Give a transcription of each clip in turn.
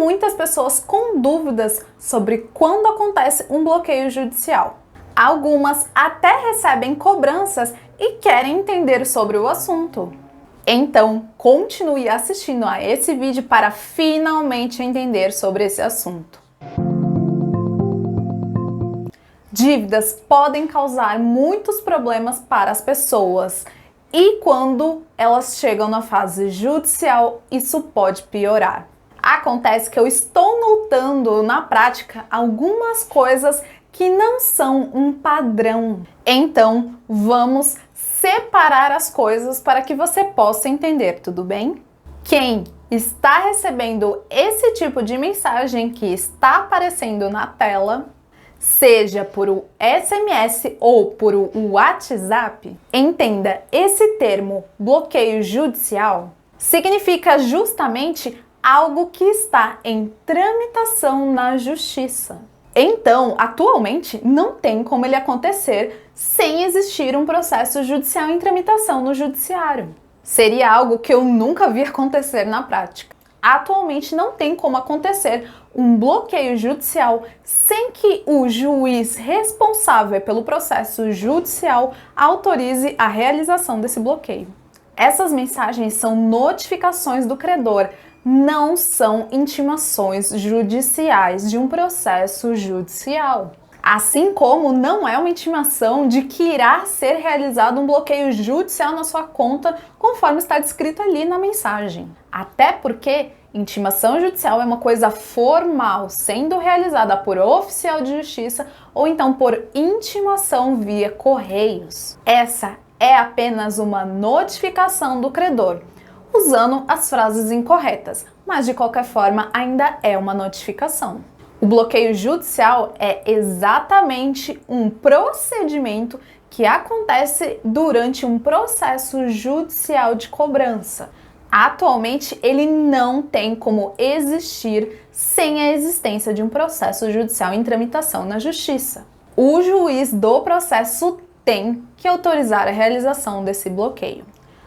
muitas pessoas com dúvidas sobre quando acontece um bloqueio judicial. Algumas até recebem cobranças e querem entender sobre o assunto. Então, continue assistindo a esse vídeo para finalmente entender sobre esse assunto. Dívidas podem causar muitos problemas para as pessoas e quando elas chegam na fase judicial, isso pode piorar. Acontece que eu estou notando na prática algumas coisas que não são um padrão. Então, vamos separar as coisas para que você possa entender, tudo bem? Quem está recebendo esse tipo de mensagem que está aparecendo na tela, seja por o SMS ou por o WhatsApp, entenda, esse termo bloqueio judicial significa justamente algo que está em tramitação na justiça. Então, atualmente, não tem como ele acontecer sem existir um processo judicial em tramitação no judiciário. Seria algo que eu nunca vi acontecer na prática. Atualmente não tem como acontecer um bloqueio judicial sem que o juiz responsável pelo processo judicial autorize a realização desse bloqueio. Essas mensagens são notificações do credor, não são intimações judiciais de um processo judicial. Assim como não é uma intimação de que irá ser realizado um bloqueio judicial na sua conta, conforme está descrito ali na mensagem. Até porque intimação judicial é uma coisa formal, sendo realizada por oficial de justiça ou então por intimação via correios. Essa é apenas uma notificação do credor, usando as frases incorretas, mas de qualquer forma ainda é uma notificação. O bloqueio judicial é exatamente um procedimento que acontece durante um processo judicial de cobrança. Atualmente, ele não tem como existir sem a existência de um processo judicial em tramitação na justiça. O juiz do processo tem que autorizar a realização desse bloqueio.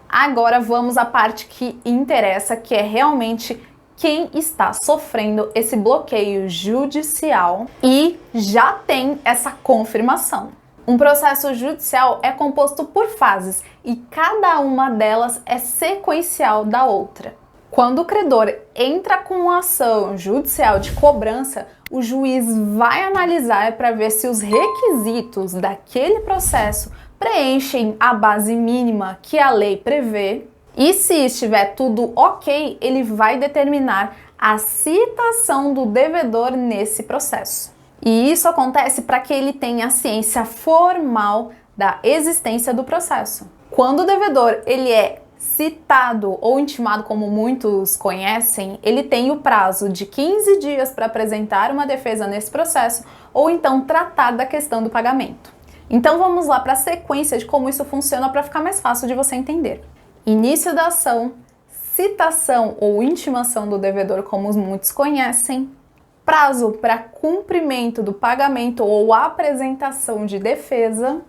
Agora vamos à parte que interessa, que é realmente quem está sofrendo esse bloqueio judicial e já tem essa confirmação. Um processo judicial é composto por fases e cada uma delas é sequencial da outra. Quando o credor entra com uma ação judicial de cobrança, o juiz vai analisar para ver se os requisitos daquele processo preenchem a base mínima que a lei prevê. E se estiver tudo ok, ele vai determinar a citação do devedor nesse processo. E isso acontece para que ele tenha a ciência formal da existência do processo. Quando o devedor ele é citado ou intimado, como muitos conhecem, ele tem o prazo de 15 dias para apresentar uma defesa nesse processo ou então tratar da questão do pagamento. Então vamos lá para a sequência de como isso funciona para ficar mais fácil de você entender. Início da ação, citação ou intimação do devedor, como muitos conhecem, prazo para cumprimento do pagamento ou apresentação de defesa,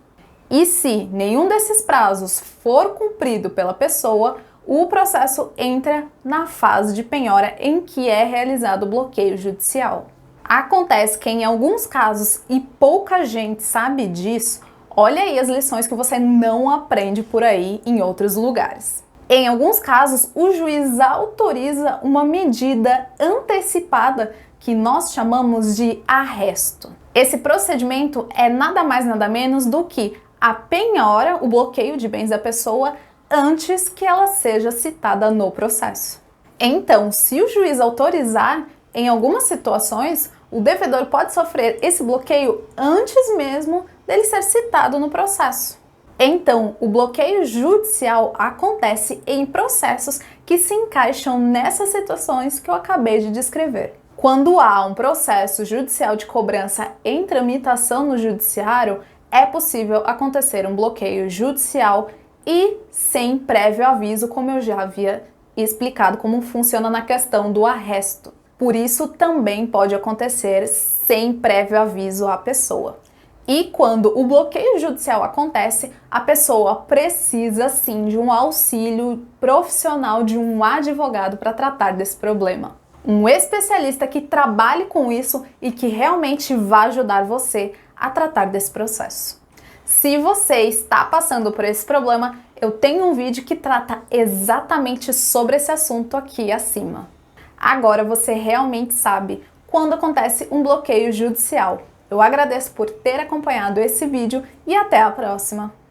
e se nenhum desses prazos for cumprido pela pessoa, o processo entra na fase de penhora em que é realizado o bloqueio judicial. Acontece que em alguns casos, e pouca gente sabe disso, olha aí as lições que você não aprende por aí em outros lugares. Em alguns casos, o juiz autoriza uma medida antecipada que nós chamamos de arresto. Esse procedimento é nada mais nada menos do que a penhora, o bloqueio de bens da pessoa, antes que ela seja citada no processo. Então, se o juiz autorizar, em algumas situações, o devedor pode sofrer esse bloqueio antes mesmo dele ser citado no processo. Então, o bloqueio judicial acontece em processos que se encaixam nessas situações que eu acabei de descrever. Quando há um processo judicial de cobrança em tramitação no judiciário, é possível acontecer um bloqueio judicial e sem prévio aviso, como eu já havia explicado como funciona na questão do arresto. Por isso, também pode acontecer sem prévio aviso à pessoa. E quando o bloqueio judicial acontece, a pessoa precisa sim de um auxílio profissional de um advogado para tratar desse problema. um especialista que trabalhe com isso e que realmente vai ajudar você a tratar desse processo. Se você está passando por esse problema, eu tenho um vídeo que trata exatamente sobre esse assunto aqui acima. Agora você realmente sabe quando acontece um bloqueio judicial. Eu agradeço por ter acompanhado esse vídeo e até a próxima!